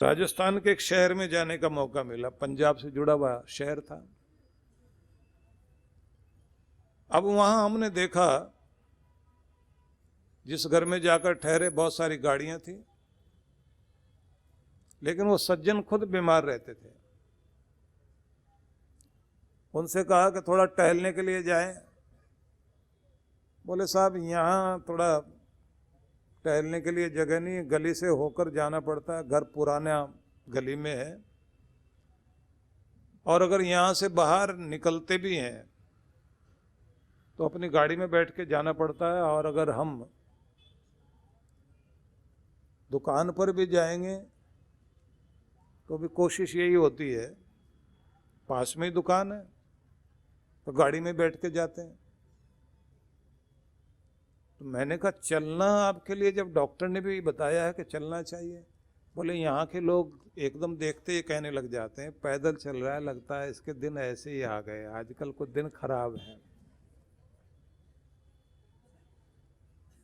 राजस्थान के एक शहर में जाने का मौका मिला, पंजाब से जुड़ा हुआ शहर था। अब वहां हमने देखा, जिस घर में जाकर ठहरे बहुत सारी गाड़ियां थी, लेकिन वो सज्जन खुद बीमार रहते थे। उनसे कहा कि थोड़ा टहलने के लिए जाएं। बोले साहब यहाँ थोड़ा टहलने के लिए जगह नहीं, गली से होकर जाना पड़ता है, घर पुराना गली में है, और अगर यहाँ से बाहर निकलते भी हैं तो अपनी गाड़ी में बैठ के जाना पड़ता है, और अगर हम दुकान पर भी जाएंगे तो भी कोशिश यही होती है, पास में ही दुकान है तो गाड़ी में बैठ के जाते हैं। तो मैंने कहा चलना आपके लिए, जब डॉक्टर ने भी बताया है कि चलना चाहिए। बोले यहाँ के लोग एकदम देखते ही कहने लग जाते हैं पैदल चल रहा है, लगता है इसके दिन ऐसे ही आ गए, आजकल कुछ दिन खराब हैं।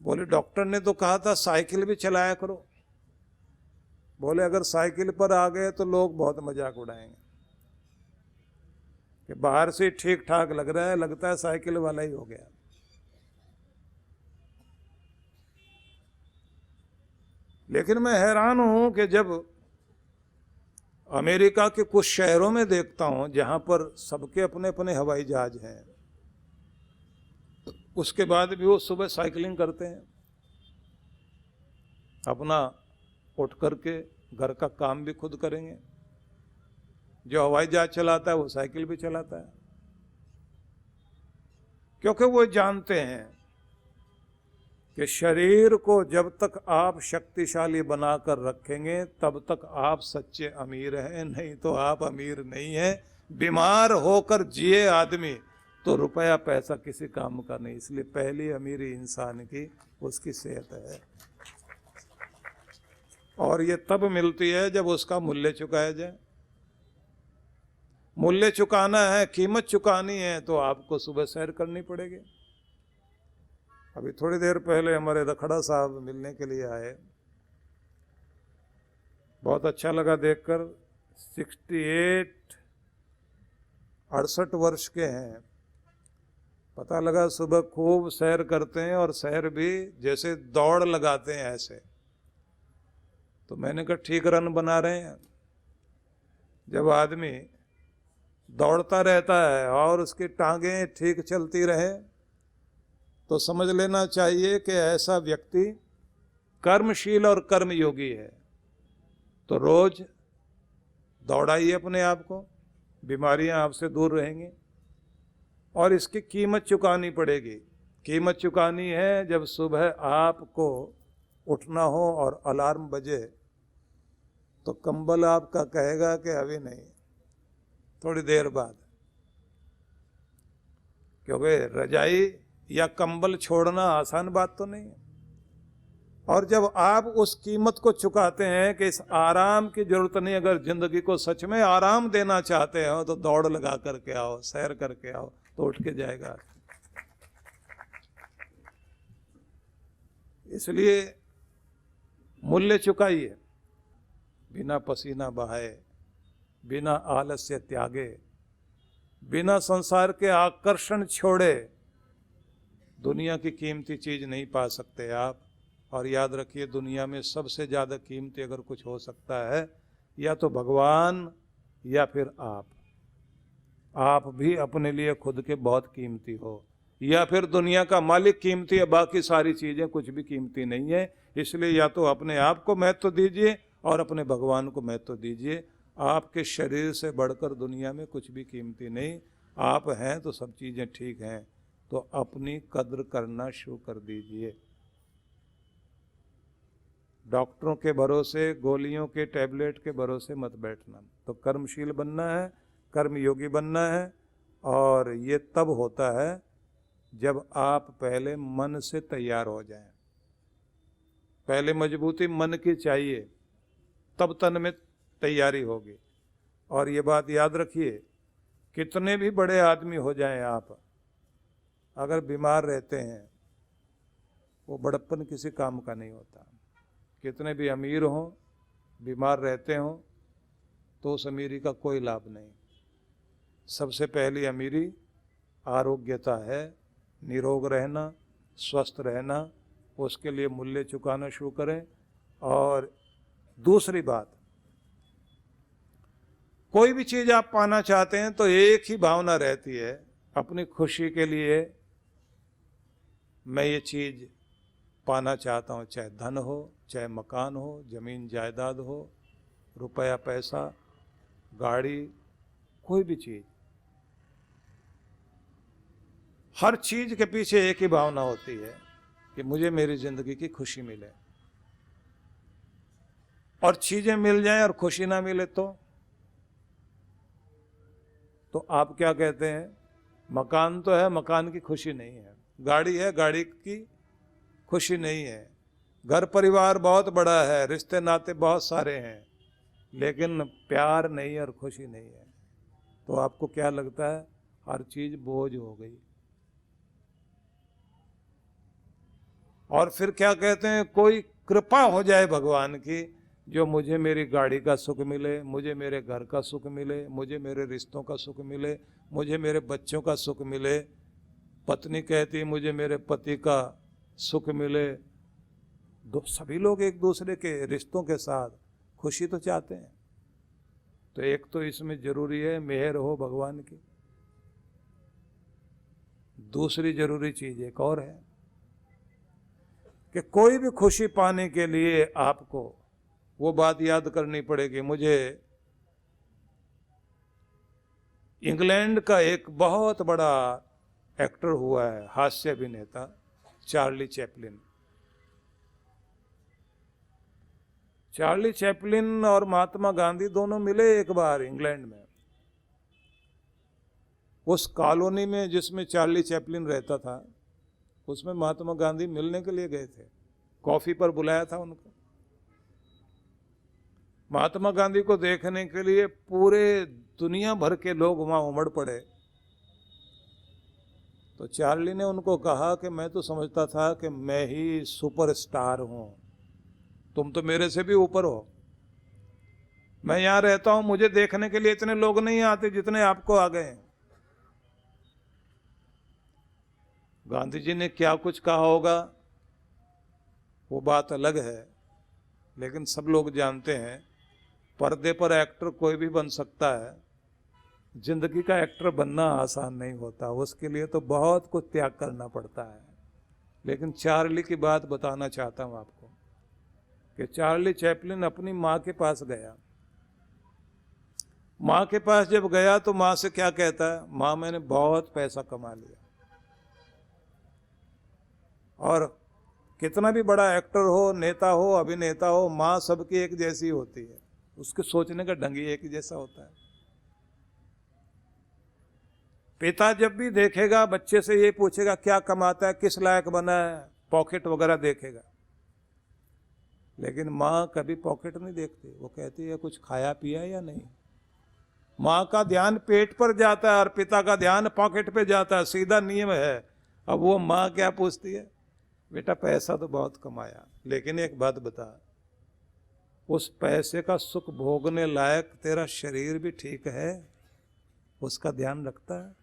बोले डॉक्टर ने तो कहा था साइकिल भी चलाया करो। बोले अगर साइकिल पर आ गए तो लोग बहुत मजाक उड़ाएंगे कि बाहर से ठीक ठाक लग रहा है, लगता है साइकिल वाला ही हो गया। लेकिन मैं हैरान हूं कि जब अमेरिका के कुछ शहरों में देखता हूं जहां पर सबके अपने अपने हवाई जहाज हैं, उसके बाद भी वो सुबह साइकिलिंग करते हैं, अपना उठ करके घर का काम भी खुद करेंगे। जो हवाई जहाज चलाता है वो साइकिल भी चलाता है, क्योंकि वो जानते हैं कि शरीर को जब तक आप शक्तिशाली बनाकर रखेंगे तब तक आप सच्चे अमीर हैं, नहीं तो आप अमीर नहीं हैं। बीमार होकर जिए आदमी तो रुपया पैसा किसी काम का नहीं। इसलिए पहली अमीरी इंसान की उसकी सेहत है, और ये तब मिलती है जब उसका मूल्य चुकाया जाए। मूल्य चुकाना है, कीमत चुकानी है, तो आपको सुबह सैर करनी पड़ेगी। अभी थोड़ी देर पहले हमारे रखड़ा साहब मिलने के लिए आए, बहुत अच्छा लगा देखकर। 68 वर्ष के हैं। पता लगा सुबह खूब सैर करते हैं, और सैर भी जैसे दौड़ लगाते हैं ऐसे। तो मैंने कहा ठीक रन बना रहे हैं। जब आदमी दौड़ता रहता है और उसकी टांगें ठीक चलती रहे तो समझ लेना चाहिए कि ऐसा व्यक्ति कर्मशील और कर्मयोगी है। तो रोज दौड़ाइए अपने आप को, बीमारियां आपसे दूर रहेंगी। और इसकी कीमत चुकानी पड़ेगी। कीमत चुकानी है जब सुबह आपको उठना हो और अलार्म बजे तो कंबल आपका कहेगा कि अभी नहीं, थोड़ी देर बाद। क्योंकि रजाई या कंबल छोड़ना आसान बात तो नहीं है। और जब आप उस कीमत को चुकाते हैं कि इस आराम की जरूरत नहीं, अगर जिंदगी को सच में आराम देना चाहते हो तो दौड़ लगा करके आओ, सैर करके आओ, तो उठ के जाएगा। इसलिए मूल्य चुकाइए, बिना पसीना बहाए, बिना आलस्य त्यागे, बिना संसार के आकर्षण छोड़े दुनिया की कीमती चीज नहीं पा सकते आप। और याद रखिए, दुनिया में सबसे ज्यादा कीमती अगर कुछ हो सकता है, या तो भगवान या फिर आप भी अपने लिए खुद के बहुत कीमती हो, या फिर दुनिया का मालिक कीमती है, बाकी सारी चीजें कुछ भी कीमती नहीं है। इसलिए या तो अपने आप को महत्व दीजिए और अपने भगवान को महत्व दीजिए। आपके शरीर से बढ़कर दुनिया में कुछ भी कीमती नहीं। आप हैं तो सब चीजें ठीक हैं, तो अपनी कद्र करना शुरू कर दीजिए। डॉक्टरों के भरोसे, गोलियों के टैबलेट के भरोसे मत बैठना। तो कर्मशील बनना है, कर्मयोगी बनना है, और ये तब होता है जब आप पहले मन से तैयार हो जाएं। पहले मजबूती मन की चाहिए, तब तन में तैयारी होगी। और ये बात याद रखिए, कितने भी बड़े आदमी हो जाएं आप, अगर बीमार रहते हैं वो बड़प्पन किसी काम का नहीं होता। कितने भी अमीर हों, बीमार रहते हो तो उस अमीरी का कोई लाभ नहीं। सबसे पहली अमीरी आरोग्यता है, निरोग रहना, स्वस्थ रहना, उसके लिए मूल्य चुकाना शुरू करें। और दूसरी बात, कोई भी चीज़ आप पाना चाहते हैं तो एक ही भावना रहती है, अपनी खुशी के लिए मैं ये चीज़ पाना चाहता हूँ, चाहे धन हो, चाहे मकान हो, ज़मीन जायदाद हो, रुपया पैसा, गाड़ी, कोई भी चीज़। हर चीज़ के पीछे एक ही भावना होती है कि मुझे मेरी ज़िंदगी की खुशी मिले। और चीज़ें मिल जाएं और खुशी ना मिले तो आप क्या कहते हैं? मकान तो है, मकान की खुशी नहीं है। गाड़ी है, गाड़ी की खुशी नहीं है। घर परिवार बहुत बड़ा है, रिश्ते नाते बहुत सारे हैं, लेकिन प्यार नहीं और खुशी नहीं है। तो आपको क्या लगता है? हर चीज़ बोझ हो गई। और फिर क्या कहते हैं? कोई कृपा हो जाए भगवान की, जो मुझे मेरी गाड़ी का सुख मिले, मुझे मेरे घर का सुख मिले, मुझे मेरे रिश्तों का सुख मिले, मुझे मेरे बच्चों का सुख मिले। पत्नी कहती मुझे मेरे पति का सुख मिले। सभी लोग एक दूसरे के रिश्तों के साथ खुशी तो चाहते हैं। तो एक तो इसमें जरूरी है मेहर हो भगवान की। दूसरी जरूरी चीज एक और है कि कोई भी खुशी पाने के लिए आपको वो बात याद करनी पड़ेगी। मुझे इंग्लैंड का एक बहुत बड़ा एक्टर हुआ है, हास्य अभिनेता, चार्ली चैपलिन। चार्ली चैपलिन और महात्मा गांधी दोनों मिले एक बार इंग्लैंड में। उस कॉलोनी में जिसमें चार्ली चैपलिन रहता था, उसमें महात्मा गांधी मिलने के लिए गए थे। कॉफी पर बुलाया था उनको। महात्मा गांधी को देखने के लिए पूरे दुनिया भर के लोग वहां उमड़ पड़े। तो चार्ली ने उनको कहा कि मैं तो समझता था कि मैं ही सुपरस्टार हूं, तुम तो मेरे से भी ऊपर हो। मैं यहां रहता हूं, मुझे देखने के लिए इतने लोग नहीं आते जितने आपको आ गए। गांधी जी ने क्या कुछ कहा होगा वो बात अलग है, लेकिन सब लोग जानते हैं पर्दे पर एक्टर कोई भी बन सकता है, जिंदगी का एक्टर बनना आसान नहीं होता। उसके लिए तो बहुत कुछ त्याग करना पड़ता है। लेकिन चार्ली की बात बताना चाहता हूं आपको कि चार्ली चैपलिन अपनी माँ के पास गया। माँ के पास जब गया तो माँ से क्या कहता है? माँ, मैंने बहुत पैसा कमा लिया। और कितना भी बड़ा एक्टर हो, नेता हो, अभिनेता हो, माँ सबकी एक जैसी होती है। उसके सोचने का ढंग ही एक जैसा होता है। पिता जब भी देखेगा बच्चे से ये पूछेगा क्या कमाता है, किस लायक बना है, पॉकेट वगैरह देखेगा। लेकिन माँ कभी पॉकेट नहीं देखती, वो कहती है कुछ खाया पिया या नहीं। माँ का ध्यान पेट पर जाता है और पिता का ध्यान पॉकेट पे जाता है, सीधा नियम है। अब वो माँ क्या पूछती है? बेटा पैसा तो बहुत कमाया, लेकिन एक बात बता, उस पैसे का सुख भोगने लायक तेरा शरीर भी ठीक है? उसका ध्यान रखता है?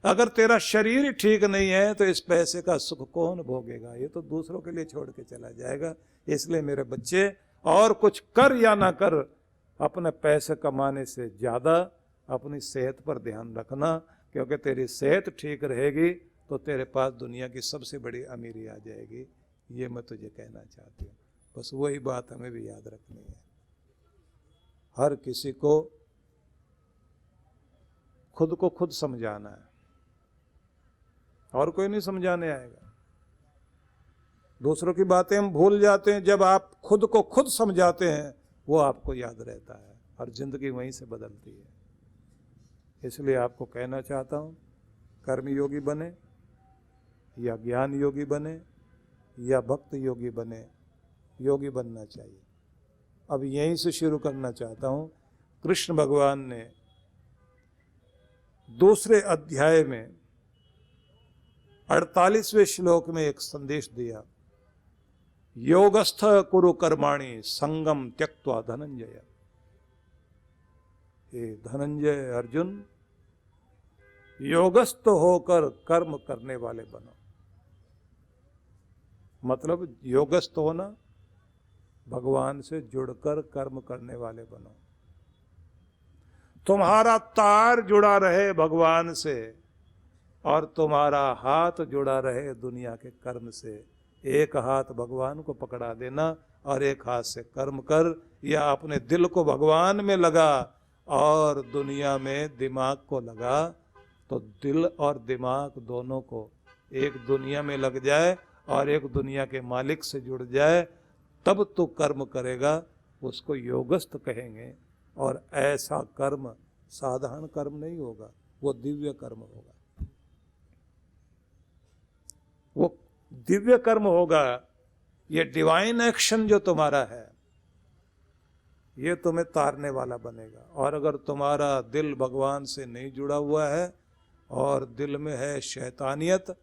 अगर तेरा शरीर ठीक नहीं है तो इस पैसे का सुख कौन भोगेगा? ये तो दूसरों के लिए छोड़ के चला जाएगा। इसलिए मेरे बच्चे, और कुछ कर या ना कर, अपने पैसे कमाने से ज्यादा अपनी सेहत पर ध्यान रखना, क्योंकि तेरी सेहत ठीक रहेगी तो तेरे पास दुनिया की सबसे बड़ी अमीरी आ जाएगी। ये मैं तुझे कहना चाहती हूँ। बस वही बात हमें भी याद रखनी है। हर किसी को खुद समझाना है, और कोई नहीं समझाने आएगा। दूसरों की बातें हम भूल जाते हैं, जब आप खुद को खुद समझाते हैं वो आपको याद रहता है और जिंदगी वहीं से बदलती है। इसलिए आपको कहना चाहता हूँ, कर्म योगी बने या ज्ञान योगी बने या भक्त योगी बने, योगी बनना चाहिए। अब यहीं से शुरू करना चाहता हूँ। कृष्ण भगवान ने दूसरे अध्याय में 48वें श्लोक में एक संदेश दिया। योगस्थ कुरु कर्माणि संगम त्यक्त्वा धनंजय। हे धनंजय अर्जुन, योगस्थ होकर कर्म करने वाले बनो। मतलब योगस्थ होना, भगवान से जुड़कर कर्म करने वाले बनो। तुम्हारा तार जुड़ा रहे भगवान से और तुम्हारा हाथ जुड़ा रहे दुनिया के कर्म से। एक हाथ भगवान को पकड़ा देना और एक हाथ से कर्म कर, या अपने दिल को भगवान में लगा और दुनिया में दिमाग को लगा। तो दिल और दिमाग दोनों को एक दुनिया में लग जाए और एक दुनिया के मालिक से जुड़ जाए, तब तो कर्म करेगा, उसको योगस्थ कहेंगे। और ऐसा कर्म साधारण कर्म नहीं होगा, वो दिव्य कर्म होगा। वो दिव्य कर्म होगा। ये डिवाइन एक्शन जो तुम्हारा है, ये तुम्हें तारने वाला बनेगा। और अगर तुम्हारा दिल भगवान से नहीं जुड़ा हुआ है और दिल में है शैतानियत,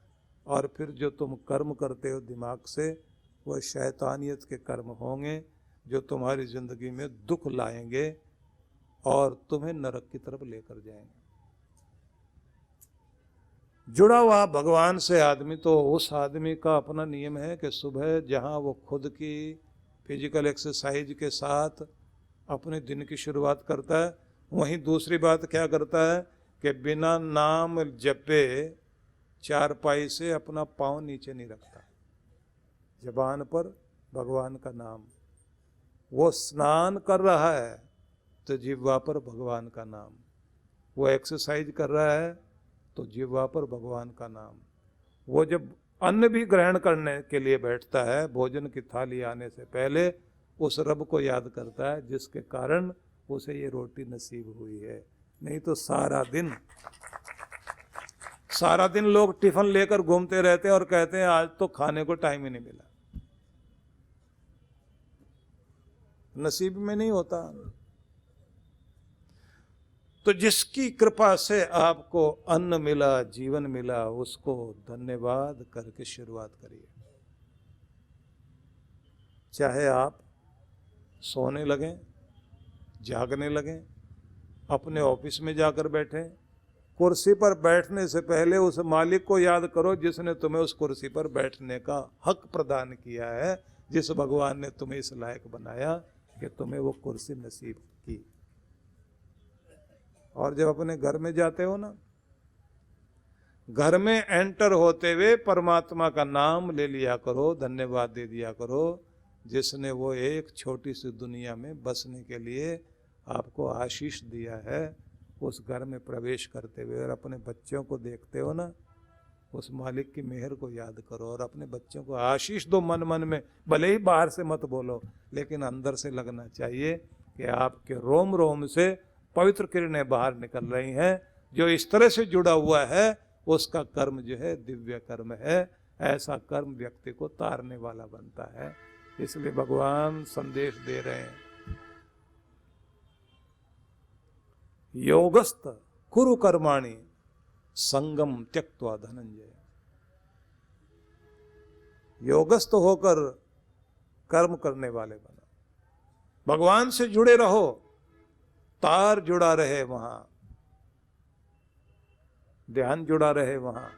और फिर जो तुम कर्म करते हो दिमाग से, वह शैतानियत के कर्म होंगे जो तुम्हारी जिंदगी में दुख लाएंगे और तुम्हें नरक की तरफ लेकर जाएंगे। जुड़ा हुआ भगवान से आदमी, तो उस आदमी का अपना नियम है कि सुबह जहाँ वो खुद की फिजिकल एक्सरसाइज के साथ अपने दिन की शुरुआत करता है, वहीं दूसरी बात क्या करता है कि बिना नाम जपे चारपाई से अपना पाँव नीचे नहीं रखता। जबान पर भगवान का नाम, वो स्नान कर रहा है तो जिह्वा पर भगवान का नाम, वो एक्सरसाइज कर रहा है तो जिह्वा पर भगवान का नाम। वो जब अन्न भी ग्रहण करने के लिए बैठता है, भोजन की थाली आने से पहले उस रब को याद करता है जिसके कारण उसे ये रोटी नसीब हुई है। नहीं तो सारा दिन लोग टिफिन लेकर घूमते रहते हैं और कहते हैं आज तो खाने को टाइम ही नहीं मिला। नसीब में नहीं होता। तो जिसकी कृपा से आपको अन्न मिला, जीवन मिला, उसको धन्यवाद करके शुरुआत करिए। चाहे आप सोने लगें, जागने लगें, अपने ऑफिस में जाकर बैठें, कुर्सी पर बैठने से पहले उस मालिक को याद करो जिसने तुम्हें उस कुर्सी पर बैठने का हक प्रदान किया है, जिस भगवान ने तुम्हें इस लायक बनाया कि तुम्हें वो कुर्सी नसीब की। और जब अपने घर में जाते हो ना, घर में एंटर होते हुए परमात्मा का नाम ले लिया करो, धन्यवाद दे दिया करो जिसने वो एक छोटी सी दुनिया में बसने के लिए आपको आशीष दिया है। उस घर में प्रवेश करते हुए और अपने बच्चों को देखते हो ना, उस मालिक की मेहर को याद करो और अपने बच्चों को आशीष दो मन मन में। भले ही बाहर से मत बोलो, लेकिन अंदर से लगना चाहिए कि आपके रोम रोम से पवित्र किरणें बाहर निकल रही हैं। जो इस तरह से जुड़ा हुआ है उसका कर्म जो है दिव्य कर्म है। ऐसा कर्म व्यक्ति को तारने वाला बनता है। इसलिए भगवान संदेश दे रहे हैं, योगस्थ कुरु कर्माणि संगम त्यक्त्वा धनंजय। योगस्थ होकर कर्म करने वाले बनो, भगवान से जुड़े रहो, तार जुड़ा रहे वहां, ध्यान जुड़ा रहे वहां।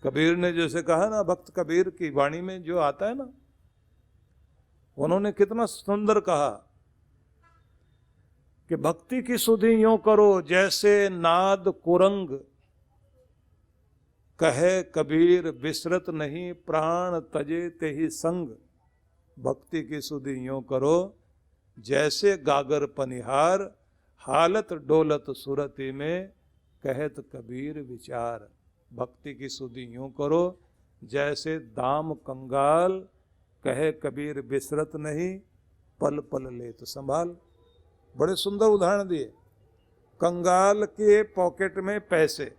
कबीर ने जैसे कहा ना, भक्त कबीर की वाणी में जो आता है ना, उन्होंने कितना सुंदर कहा कि भक्ति की सुधि यूं करो जैसे नाद कुरंग, कहे कबीर बिसरत नहीं प्राण तजे ते ही संग। भक्ति की सुधि यूं करो जैसे गागर पनिहार, हालत डोलत सुरती में कहत कबीर विचार। भक्ति की सुधि यूं करो जैसे दाम कंगाल, कहे कबीर बिसरत नहीं पल पल लेत संभाल। बड़े सुंदर उदाहरण दिए। कंगाल के पॉकेट में पैसे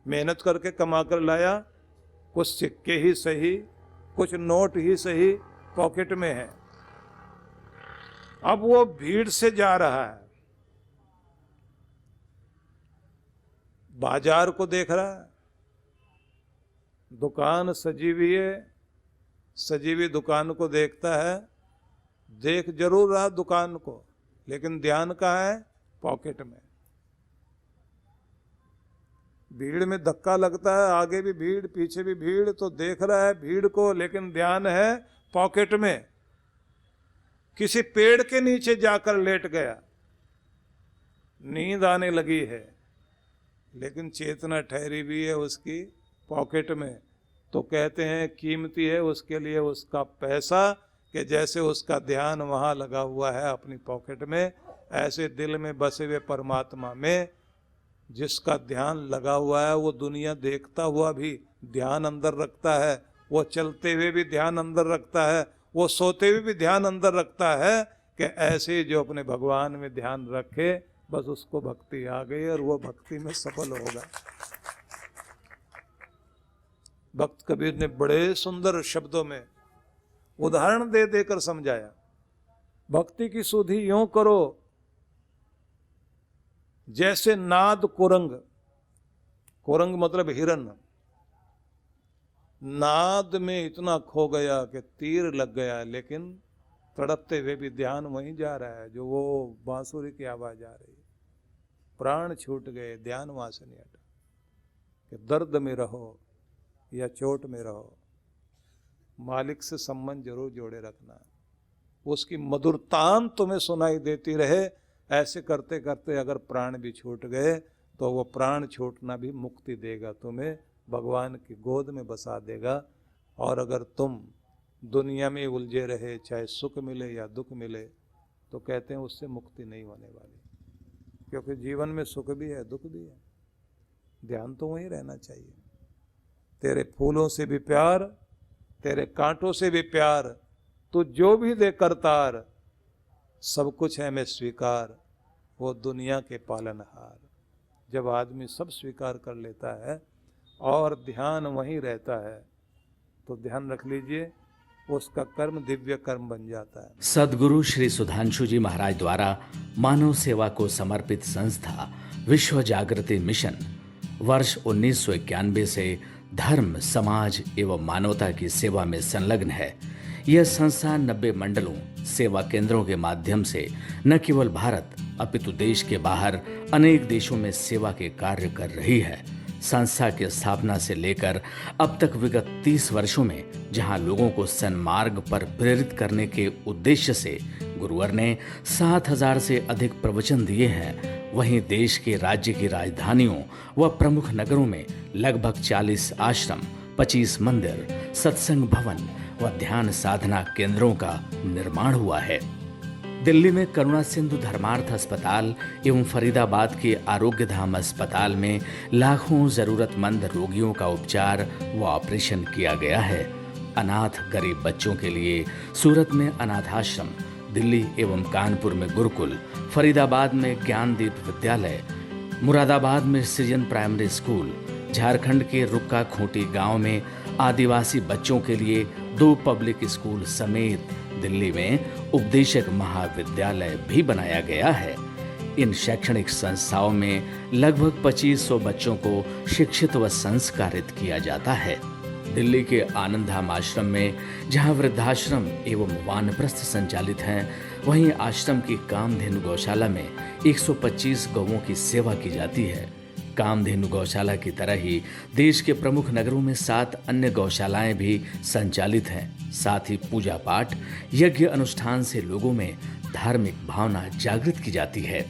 मेहनत करके कमा कर लाया, कुछ सिक्के ही सही, कुछ नोट ही सही पॉकेट में है। अब वो भीड़ से जा रहा है, बाजार को देख रहा है, दुकान सजी हुई है, सजी हुई दुकान को देखता है, देख जरूर रहा दुकान को, लेकिन ध्यान कहाँ है? पॉकेट में। भीड़ में धक्का लगता है, आगे भी भीड़ पीछे भी भीड़, तो देख रहा है भीड़ को, लेकिन ध्यान है पॉकेट में। किसी पेड़ के नीचे जाकर लेट गया, नींद आने लगी है, लेकिन चेतना ठहरी हुई है उसकी पॉकेट में। तो कहते हैं कीमती है उसके लिए उसका पैसा, कि जैसे उसका ध्यान वहाँ लगा हुआ है अपनी पॉकेट में, ऐसे दिल में बसे हुए परमात्मा में जिसका ध्यान लगा हुआ है, वो दुनिया देखता हुआ भी ध्यान अंदर रखता है, वो चलते हुए भी ध्यान अंदर रखता है, वो सोते हुए भी ध्यान अंदर रखता है, कि ऐसे जो अपने भगवान में ध्यान रखे, बस उसको भक्ति आ गई और वो भक्ति में सफल होगा। भक्त कबीर ने बड़े सुंदर शब्दों में उदाहरण दे देकर समझाया। भक्ति की सुधि यूं करो जैसे नाद कुरंग, कुरंग मतलब हिरन, नाद में इतना खो गया कि तीर लग गया, लेकिन तड़पते हुए भी ध्यान वहीं जा रहा है जो वो बांसुरी की आवाज आ रही है। प्राण छूट गए, ध्यान वहां से नहीं हटा। कि दर्द में रहो या चोट में रहो, मालिक से संबंध जरूर जोड़े रखना, उसकी मधुरतान तुम्हें सुनाई देती रहे। ऐसे करते करते अगर प्राण भी छूट गए तो वो प्राण छूटना भी मुक्ति देगा, तुम्हें भगवान की गोद में बसा देगा। और अगर तुम दुनिया में उलझे रहे, चाहे सुख मिले या दुख मिले, तो कहते हैं उससे मुक्ति नहीं होने वाली, क्योंकि जीवन में सुख भी है दुख भी है। ध्यान तो वहीं रहना चाहिए। तेरे फूलों से भी प्यार, तेरे कांटों से भी प्यार, तू जो भी दे करतार, सब कुछ है मैं स्वीकार, वो दुनिया के पालनहार। जब आदमी सब स्वीकार कर लेता है और ध्यान वहीं रहता है, तो ध्यान रख लीजिए उसका कर्म दिव्य कर्म बन जाता है। सद्गुरु श्री सुधांशु जी महाराज द्वारा मानव सेवा को समर्पित संस्था विश्व जागृति मिशन वर्ष 1991 से धर्म, समाज एवं मानवता की सेवा में संलग्न है। यह संस्था 90 मंडलों, सेवा केंद्रों के माध्यम से न केवल भारत अपितु देश के बाहर अनेक देशों में सेवा के कार्य कर रही है। संस्था की स्थापना से लेकर अब तक विगत 30 वर्षों में जहां लोगों को सन्मार्ग पर प्रेरित करने के उद्देश्य से गुरुवर ने 7000 से अधिक प्रवचन दिए हैं, वहीं देश के राज्य की राजधानियों व प्रमुख नगरों में लगभग 40 आश्रम, 25 मंदिर, सत्संग भवन व ध्यान साधना केंद्रों का निर्माण हुआ है। दिल्ली में करुणा सिंधु धर्मार्थ अस्पताल एवं फरीदाबाद के आरोग्य धाम अस्पताल में लाखों जरूरतमंद रोगियों का उपचार व ऑपरेशन किया गया है। अनाथ गरीब बच्चों के लिए सूरत में अनाथाश्रम, दिल्ली एवं कानपुर में गुरुकुल, फरीदाबाद में ज्ञानदीप विद्यालय, मुरादाबाद में सृजन प्राइमरी स्कूल, झारखंड के रुक्का खूंटी गांव में आदिवासी बच्चों के लिए 2 पब्लिक स्कूल समेत दिल्ली में उपदेशक महाविद्यालय भी बनाया गया है। इन शैक्षणिक संस्थाओं में लगभग 2500 बच्चों को शिक्षित व संस्कारित किया जाता है। दिल्ली के आनंदधाम आश्रम में जहां वृद्धाश्रम एवं वानप्रस्थ संचालित हैं, वहीं आश्रम की कामधेनु गौशाला में 125 गौओं की सेवा की जाती है। कामधेनु गौशाला की तरह ही देश के प्रमुख नगरों में 7 अन्य गौशालाएं भी संचालित हैं। साथ ही पूजा पाठ, यज्ञ अनुष्ठान से लोगों में धार्मिक भावना जागृत की जाती है।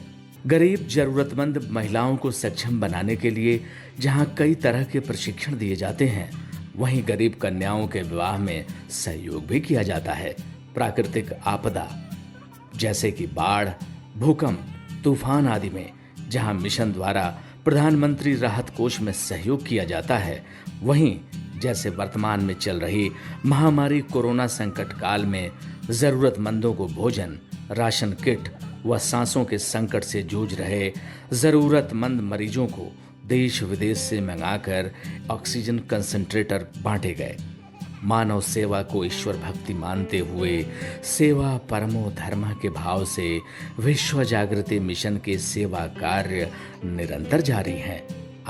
गरीब जरूरतमंद महिलाओं को सक्षम बनाने के लिए जहां कई तरह के प्रशिक्षण दिए जाते हैं, वहीं गरीब कन्याओं के विवाह में सहयोग भी किया जाता है। प्राकृतिक आपदा जैसे कि बाढ़, भूकंप, तूफान आदि में जहां मिशन द्वारा प्रधानमंत्री राहत कोष में सहयोग किया जाता है, वहीं जैसे वर्तमान में चल रही महामारी कोरोना संकट काल में जरूरतमंदों को भोजन, राशन किट व सांसों के संकट से जूझ रहे जरूरतमंद मरीजों को देश विदेश से मंगाकर ऑक्सीजन कंसंट्रेटर बांटे गए। मानव सेवा को ईश्वर भक्ति मानते हुए सेवा परमो धर्म के भाव से विश्व जागृति मिशन के सेवा कार्य निरंतर जारी हैं।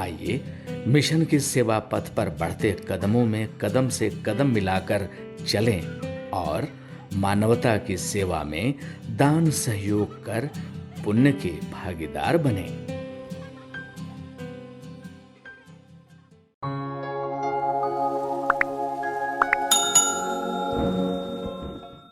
आइए मिशन की सेवा पथ पर बढ़ते कदमों में कदम से कदम मिलाकर चलें और मानवता की सेवा में दान सहयोग कर पुण्य के भागीदार बनें।